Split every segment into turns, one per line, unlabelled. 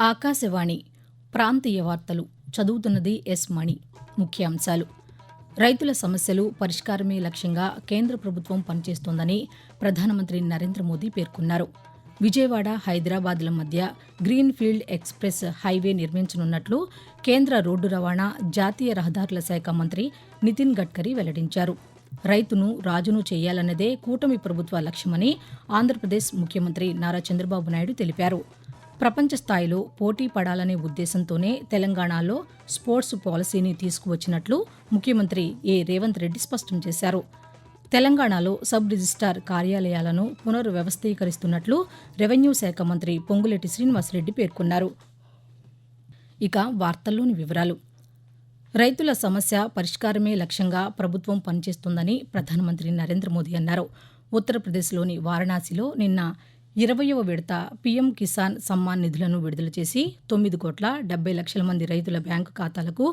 ఆకాశవాణి ప్రాంతీయ వార్తలు చదువుతున్నది ఎస్ మణి. ముఖ్యాంశాలు: రైతుల సమస్యలు పరిష్కారమే లక్ష్యంగా కేంద్ర ప్రభుత్వం పనిచేస్తోందని ప్రధానమంత్రి నరేంద్ర మోదీ పేర్కొన్నారు. విజయవాడ, హైదరాబాద్ల మధ్య గ్రీన్ ఫీల్డ్ ఎక్స్ప్రెస్ హైవే నిర్మించనున్నట్లు కేంద్ర రోడ్డు రవాణా, జాతీయ రహదారుల శాఖ మంత్రి నితిన్ గడ్కరీ వెల్లడించారు. రైతును రాజును చేయాలన్నదే కూటమి ప్రభుత్వ లక్ష్యమని ఆంధ్రప్రదేశ్ ముఖ్యమంత్రి నారా చంద్రబాబు నాయుడు తెలిపారు. ప్రపంచ స్థాయిలో పోటీ పడాలనే ఉద్దేశంతోనే తెలంగాణలో స్పోర్ట్స్ పాలసీని తీసుకువచ్చినట్లు ముఖ్యమంత్రి రేవంత్ రెడ్డి స్పష్టం చేశారు. తెలంగాణలో సబ్ రిజిస్టార్ కార్యాలయాలను పునర్వ్యవస్థీకరిస్తున్నట్లు రెవెన్యూ శాఖ మంత్రి పొంగులేటి శ్రీనివాసరెడ్డి పేర్కొన్నారు. ఇక వార్తల్లోని వివరాలు: రైతుల సమస్య పరిష్కారమే లక్ష్యంగా ప్రభుత్వం పనిచేస్తోందని ప్రధానమంత్రి నరేంద్ర మోదీ అన్నారు. ఉత్తరప్రదేశ్లోని వారణాసిలో నిన్న 20వ విడత పీఎం కిసాన్ సమ్మాన్ నిధులను విడుదల చేసి 9,70,00,000 మంది రైతుల బ్యాంకు ఖాతాలకు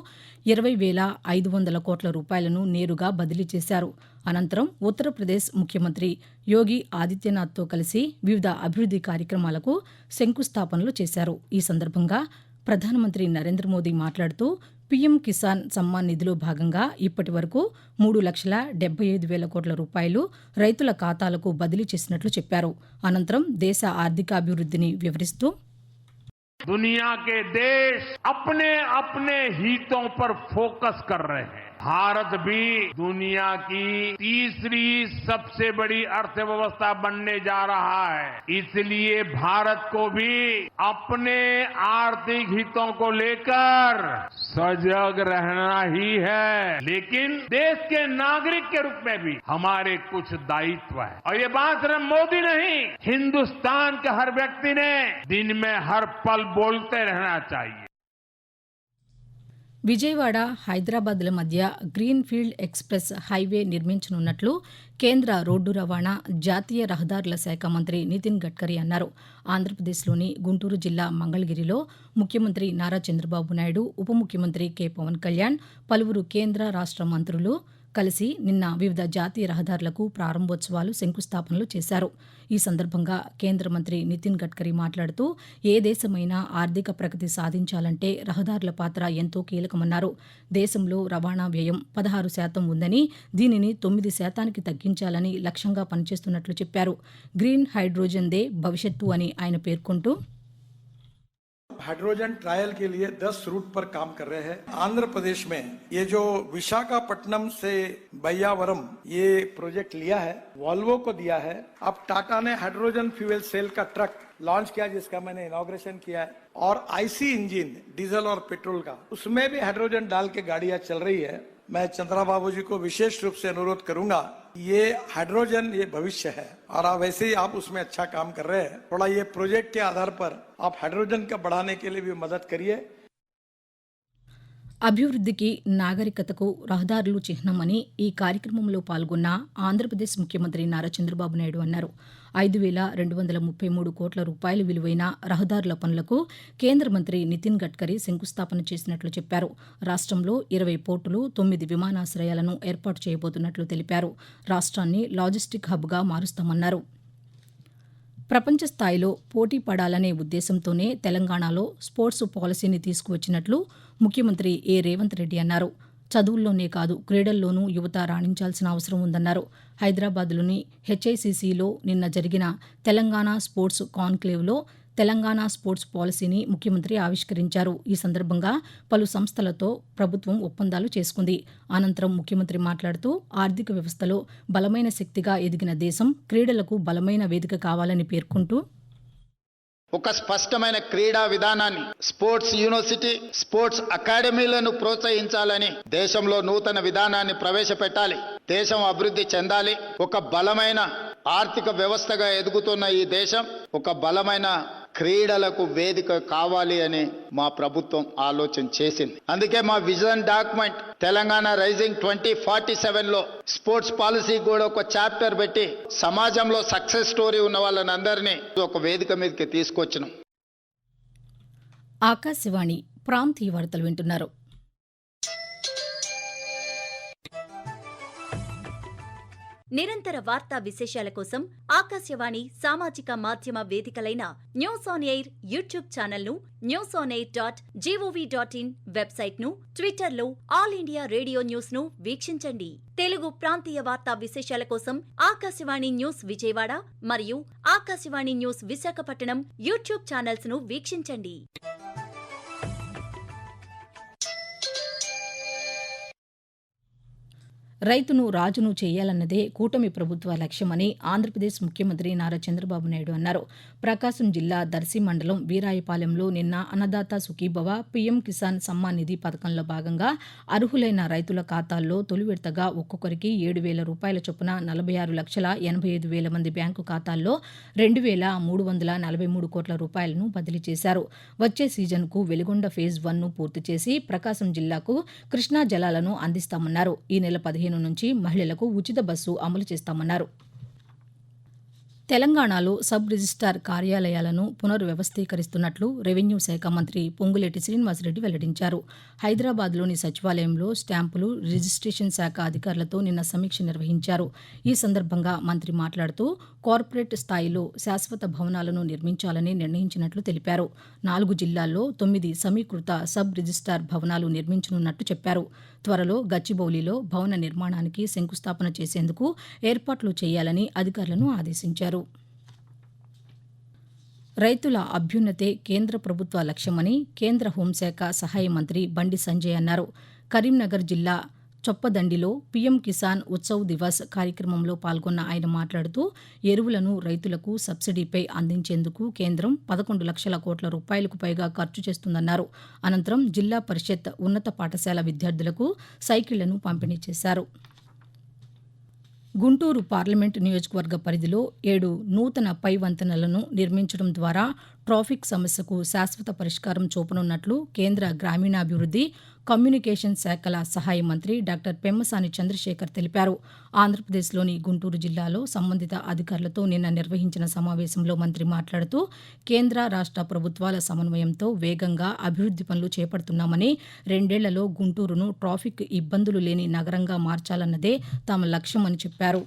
20,500 కోట్ల రూపాయలను నేరుగా బదిలీ చేశారు. అనంతరం ఉత్తరప్రదేశ్ ముఖ్యమంత్రి యోగి ఆదిత్యనాథ్తో కలిసి వివిధ అభివృద్ది కార్యక్రమాలకు శంకుస్థాపనలు చేశారు. ఈ సందర్భంగా ప్రధానమంత్రి నరేంద్ర మోదీ మాట్లాడుతూ పీఎం కిసాన్ సమ్మాన్ నిధిలో భాగంగా ఇప్పటి వరకు 3,75,000 కోట్ల రూపాయలు రైతుల ఖాతాలకు బదిలీ చేసినట్లు చెప్పారు. అనంతరం దేశ ఆర్థికాభివృద్ధిని వివరిస్తూ
दुनिया के देश अपने अपने हितों पर फोकस कर रहे हैं। भारत भी दुनिया की तीसरी सबसे बड़ी अर्थव्यवस्था बनने जा रहा है। इसलिए भारत को भी अपने आर्थिक हितों को लेकर सजग रहना ही है, लेकिन देश के नागरिक के रूप में भी हमारे कुछ दायित्व है। और ये बात सिर्फ मोदी नहीं, हिंदुस्तान के हर व्यक्ति ने दिन में हर पल बोलते रहना चाहिए.
విజయవాడ, హైదరాబాద్ల మధ్య గ్రీన్ ఫీల్డ్ ఎక్స్ప్రెస్ హైవే నిర్మించనున్నట్లు కేంద్ర రోడ్డు రవాణా, జాతీయ రహదారుల శాఖ మంత్రి నితిన్ గడ్కరీ అన్నారు. ఆంధ్రప్రదేశ్లోని గుంటూరు జిల్లా మంగళగిరిలో ముఖ్యమంత్రి నారా చంద్రబాబు నాయుడు, ఉప ముఖ్యమంత్రి కె పవన్ కళ్యాణ్, పలువురు కేంద్ర, రాష్ట్ర మంత్రులు కలిసి నిన్న వివిధ జాతీయ రహదారులకు ప్రారంభోత్సవాలు, శంకుస్థాపనలు చేశారు. ఈ సందర్భంగా కేంద్ర మంత్రి నితిన్ గడ్కరీ మాట్లాడుతూ ఏ దేశమైనా ఆర్థిక ప్రగతి సాధించాలంటే రహదారుల పాత్ర ఎంతో కీలకమన్నారు. దేశంలో రవాణా వ్యయం 16% ఉందని, దీనిని 9% తగ్గించాలని లక్ష్యంగా పనిచేస్తున్నట్లు చెప్పారు. గ్రీన్ హైడ్రోజన్ దే భవిష్యత్తు అని ఆయన పేర్కొంటూ
हाइड्रोजन ट्रायल के लिए 10 रूट पर काम कर रहे हैं. आंध्र प्रदेश में ये जो विशाखापट्टनम से बयावरम ये प्रोजेक्ट लिया है, वॉल्वो को दिया है. अब टाटा ने हाइड्रोजन फ्यूल सेल का ट्रक लॉन्च किया, जिसका मैंने इनॉग्रेशन किया है. और आईसी इंजन डीजल और पेट्रोल का, उसमें भी हाइड्रोजन डाल के गाड़ियां चल रही है. मैं चंद्रा बाबू जी को विशेष रूप से अनुरोध करूंगा, ये हाइड्रोजन ये भविष्य है और आप वैसे ही आप उसमें अच्छा काम कर रहे हैं. थोड़ा ये प्रोजेक्ट के आधार पर आप हाइड्रोजन का बढ़ाने के लिए भी मदद करिए.
అభివృద్ధికి, నాగరికతకు రహదారులు చిహ్నమని ఈ కార్యక్రమంలో పాల్గొన్న ఆంధ్రప్రదేశ్ ముఖ్యమంత్రి నారా చంద్రబాబు నాయుడు అన్నారు. 5,233 కోట్ల రూపాయలు విలువైన రహదారుల పనులకు కేంద్ర మంత్రి నితిన్ గడ్కరీ శంకుస్థాపన చేసినట్లు చెప్పారు. రాష్ట్రంలో 20 పోర్టులు, 9 విమానాశ్రయాలను ఏర్పాటు చేయబోతున్నట్లు తెలిపారు. రాష్ట్రాన్ని లాజిస్టిక్ హబ్గా మారుస్తామన్నారు. ప్రపంచ స్థాయిలో పోటీ పడాలనే ఉద్దేశంతోనే తెలంగాణలో స్పోర్ట్స్ పాలసీని తీసుకువచ్చినట్లు ముఖ్యమంత్రి రేవంత్ రెడ్డి అన్నారు. చదువుల్లోనే కాదు, క్రీడల్లోనూ యువత రాణించాల్సిన అవసరం ఉందన్నారు. హైదరాబాద్లోని హెచ్ఐసిసిలో నిన్న జరిగిన తెలంగాణ స్పోర్ట్స్ కాన్క్లేవ్లో తెలంగాణ స్పోర్ట్స్ పాలసీని ముఖ్యమంత్రి ఆవిష్కరించారు. ఈ సందర్భంగా పలు సంస్థలతో ప్రభుత్వం ఒప్పందాలు చేసుకుంది. అనంతరం ముఖ్యమంత్రి మాట్లాడుతూ ఆర్థిక వ్యవస్థలో బలమైన శక్తిగా ఎదిగిన దేశం క్రీడలకు బలమైన వేదిక కావాలని పేర్కొంటూ
ఒక స్పష్టమైన క్రీడా విధానాన్ని, స్పోర్ట్స్ యూనివర్సిటీ, స్పోర్ట్స్ అకాడమీలను ప్రోత్సహించాలని, దేశంలో నూతన విధానాన్ని ప్రవేశపెట్టాలి. దేశం అభివృద్ధి చెందాలి. ఒక బలమైన ఆర్థిక వ్యవస్థగా ఎదుగుతున్న ఈ దేశం ఒక బలమైన క్రీడలకు వేదిక కావాలి అని మా ప్రభుత్వం ఆలోచన చేసింది. అందుకే మా విజన్ డాక్యుమెంట్ తెలంగాణ రైజింగ్ 2047లో స్పోర్ట్స్ పాలసీ కూడా ఒక చాప్టర్ పెట్టి సమాజంలో సక్సెస్ స్టోరీ ఉన్న వాళ్ళని అందరినీ ఒక వేదిక మీదకి తీసుకొచ్చినాం.
ఆకాశవాణి ప్రాంతీయ వార్తలు వింటున్నారు.
నిరంతర వార్తా విశేషాల కోసం ఆకాశవాణి సామాజిక మాధ్యమ వేదికలైన న్యూస్ ఆన్ ఎయిర్ యూట్యూబ్ ఛానల్ను, newsonair.gov.in వెబ్సైట్ను, ట్విట్టర్లో ఆల్ ఇండియా రేడియో న్యూస్ను వీక్షించండి. తెలుగు ప్రాంతీయ వార్తా విశేషాల కోసం ఆకాశవాణి న్యూస్ విజయవాడ మరియు ఆకాశవాణి న్యూస్ విశాఖపట్నం యూట్యూబ్ ఛానల్స్ను వీక్షించండి.
రైతును రాజును చేయాలన్నదే కూటమి ప్రభుత్వ లక్ష్యమని ఆంధ్రప్రదేశ్ ముఖ్యమంత్రి నారా చంద్రబాబు నాయుడు అన్నారు. ప్రకాశం జిల్లా దర్శి మండలం వీరాయపాలెంలో నిన్న అన్నదాత సుఖీభవ పీఎం కిసాన్ సమ్మాన్ నిధి పథకంలో భాగంగా అర్హులైన రైతుల ఖాతాల్లో తొలి విడతగా ఒక్కొక్కరికి 7,000 రూపాయల చొప్పున 46,85,000 మంది బ్యాంకు ఖాతాల్లో 2,343 కోట్ల రూపాయలను బదిలీ చేశారు. వచ్చే సీజన్కు వెలిగొండ ఫేజ్ 1ను పూర్తి చేసి ప్రకాశం జిల్లాకు కృష్ణా జలాలను అందిస్తామన్నారు. ఈ నెల 15 నుంచి మహిళలకు ఉచిత బస్సు అమలు చేస్తామన్నారు. తెలంగాణలో సబ్ రిజిస్టార్ కార్యాలయాలను పునర్వ్యవస్థీకరిస్తున్నట్లు రెవెన్యూ శాఖ మంత్రి పొంగులేటి శ్రీనివాసరెడ్డి వెల్లడించారు. హైదరాబాద్లోని సచివాలయంలో స్టాంపులు రిజిస్ట్రేషన్ శాఖ అధికారులతో నిన్న సమీక్ష నిర్వహించారు. ఈ సందర్భంగా మంత్రి మాట్లాడుతూ కార్పొరేట్ స్థాయిలో శాశ్వత భవనాలను నిర్మించాలని నిర్ణయించినట్లు తెలిపారు. 4 జిల్లాల్లో 9 సమీకృత సబ్ రిజిస్టార్ భవనాలు నిర్మించనున్నట్టు చెప్పారు. త్వరలో గచ్చిబౌలిలో భవన నిర్మాణానికి శంకుస్థాపన చేసేందుకు ఏర్పాట్లు చేయాలని అధికారులను ఆదేశించారు. రైతుల అభ్యున్నతే కేంద్ర ప్రభుత్వ లక్ష్యమని కేంద్ర హోంశాఖ సహాయ మంత్రి బండి సంజయ్ అన్నారు. కరీంనగర్ జిల్లా చొప్పదండిలో పీఎం కిసాన్ ఉత్సవ్ దివస్ కార్యక్రమంలో పాల్గొన్న ఆయన మాట్లాడుతూ ఎరువులను రైతులకు సబ్సిడీపై అందించేందుకు కేంద్రం 11 లక్షల కోట్ల రూపాయలకు పైగా ఖర్చు చేస్తుందన్నారు. అనంతరం జిల్లా పరిషత్ ఉన్నత పాఠశాల విద్యార్థులకు సైకిళ్లను పంపిణీ చేశారు. గుంటూరు పార్లమెంటు నియోజకవర్గ పరిధిలో 7 నూతన పై వంతెనలను నిర్మించడం ద్వారా ట్రాఫిక్ సమస్యకు శాశ్వత పరిష్కారం చూపనున్నట్లు కేంద్ర గ్రామీణాభివృద్ధి, కమ్యూనికేషన్ శాఖల సహాయ మంత్రి డాక్టర్ పెమ్మసాని చంద్రశేఖర్ తెలిపారు. ఆంధ్రప్రదేశ్లోని గుంటూరు జిల్లాలో సంబంధిత అధికారులతో నిన్న నిర్వహించిన సమావేశంలో మంత్రి మాట్లాడుతూ కేంద్ర రాష్ట్ర ప్రభుత్వాల సమన్వయంతో వేగంగా అభివృద్ధి పనులు చేపడుతున్నామని, 2 ఏళ్లలో గుంటూరును ట్రాఫిక్ ఇబ్బందులు లేని నగరంగా మార్చాలన్నదే తమ లక్ష్యమని చెప్పారు.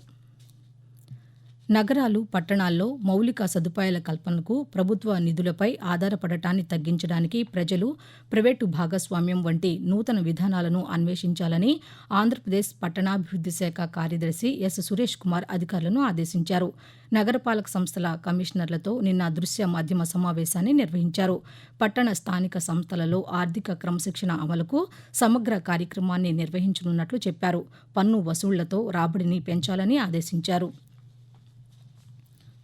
నగరాలు, పట్టణాల్లో మౌలిక సదుపాయాల కల్పనకు ప్రభుత్వ నిధులపై ఆధారపడటాన్ని తగ్గించడానికి ప్రజలు, ప్రైవేటు భాగస్వామ్యం వంటి నూతన విధానాలను అన్వేషించాలని ఆంధ్రప్రదేశ్ పట్టణాభివృద్ధి శాఖ కార్యదర్శి ఎస్ సురేష్ కుమార్ అధికారులను ఆదేశించారు. నగరపాలక సంస్థల కమిషనర్లతో నిన్న దృశ్య మాధ్యమ సమావేశాన్ని నిర్వహించారు. పట్టణ స్థానిక సంస్థలలో ఆర్థిక క్రమశిక్షణ అమలుకు సమగ్ర కార్యక్రమాన్ని నిర్వహించనున్నట్లు చెప్పారు. పన్ను వసూళ్లతో రాబడిని పెంచాలని ఆదేశించారు.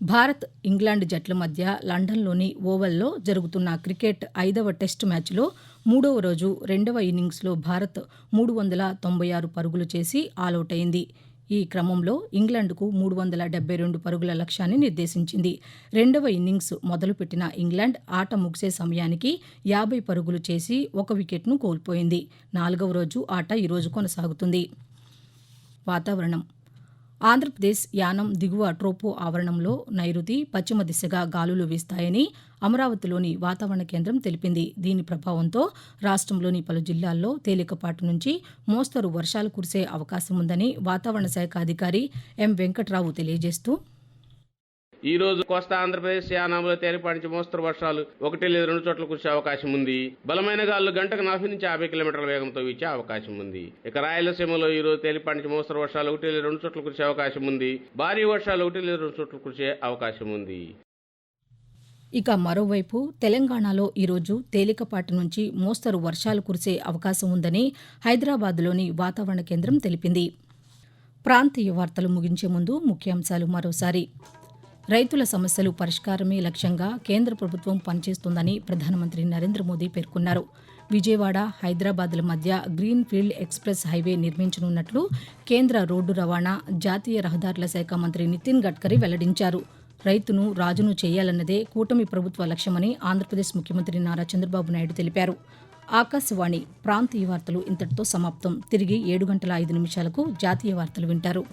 భారత్, ఇంగ్లాండ్ జట్ల మధ్య లండన్లోని ఓవల్లో జరుగుతున్న క్రికెట్ 5వ టెస్టు మ్యాచ్లో 3వ రోజు 2వ ఇన్నింగ్స్లో భారత్ 396 పరుగులు చేసి ఆలౌట్ అయింది. ఈ క్రమంలో ఇంగ్లాండ్కు 372 పరుగుల లక్ష్యాన్ని నిర్దేశించింది. 2వ ఇన్నింగ్స్ మొదలుపెట్టిన ఇంగ్లాండ్ ఆట ముగిసే సమయానికి 50 పరుగులు చేసి 1 వికెట్ను కోల్పోయింది. 4వ రోజు ఆట ఈరోజు కొనసాగుతుంది. వాతావరణం. ఆంధ్రప్రదేశ్ యానం దిగువ ట్రోపో ఆవరణంలో నైరుతి, పశ్చిమ దిశగా గాలులు వీస్తాయని అమరావతిలోని వాతావరణ కేంద్రం తెలిపింది. దీని ప్రభావంతో రాష్ట్రంలోని పలు జిల్లాల్లో తేలికపాటి నుంచి మోస్తరు వర్షాలు కురిసే అవకాశం ఉందని వాతావరణ శాఖ అధికారి ఎం వెంకట్రావు తెలియజేస్తూ,
ఈ రోజు కోస్తా ఆంధ్రప్రదేశ్ యానాంలో తేలిపాటి నుంచి మోస్తరు వర్షాలు 1 లేదా 2 చోట్ల కురిసే అవకాశం ఉంది. బలమైన గాలులు గంటకు 40 నుంచి 50 కిలోమీటర్ల వేగంతో వీచే అవకాశం ఉంది. ఇక రాయలసీమలో ఈ రోజు తేలిపాటి నుంచి మోస్తరు వర్షాలు 1 లేదా 2 చోట్ల కురిసే అవకాశం ఉంది. భారీ వర్షాలు 1 లేదా 2 చోట్ల కురిసే అవకాశం ఉంది.
ఇక మరోవైపు తెలంగాణలో ఈరోజు తేలికపాటి నుంచి మోస్తరు వర్షాలు కురిసే అవకాశం ఉందని హైదరాబాద్లోని వాతావరణ కేంద్రం తెలిపింది. ప్రాంతీయ వార్తలు ముగించే ముందు ముఖ్యాంశాలు మరోసారి. రైతుల సమస్యలు పరిష్కారమే లక్ష్యంగా కేంద్ర ప్రభుత్వం పనిచేస్తోందని ప్రధానమంత్రి నరేంద్ర మోదీ పేర్కొన్నారు. విజయవాడ, హైదరాబాద్ల మధ్య గ్రీన్ ఫీల్డ్ ఎక్స్ప్రెస్ హైవే నిర్మించనున్నట్లు కేంద్ర రోడ్డు రవాణా, జాతీయ రహదారుల శాఖ మంత్రి నితిన్ గడ్కరీ వెల్లడించారు. రైతును రాజును చేయాలన్నదే కూటమి ప్రభుత్వ లక్ష్యమని ఆంధ్రప్రదేశ్ ముఖ్యమంత్రి నారా చంద్రబాబు నాయుడు తెలిపారు. ఆకాశవాణి ప్రాంతీయ వార్తలు ఇంతటితో సమాప్తం. తిరిగి 7 గంటల 5 నిమిషాలకు జాతీయ వార్తలు వింటారు.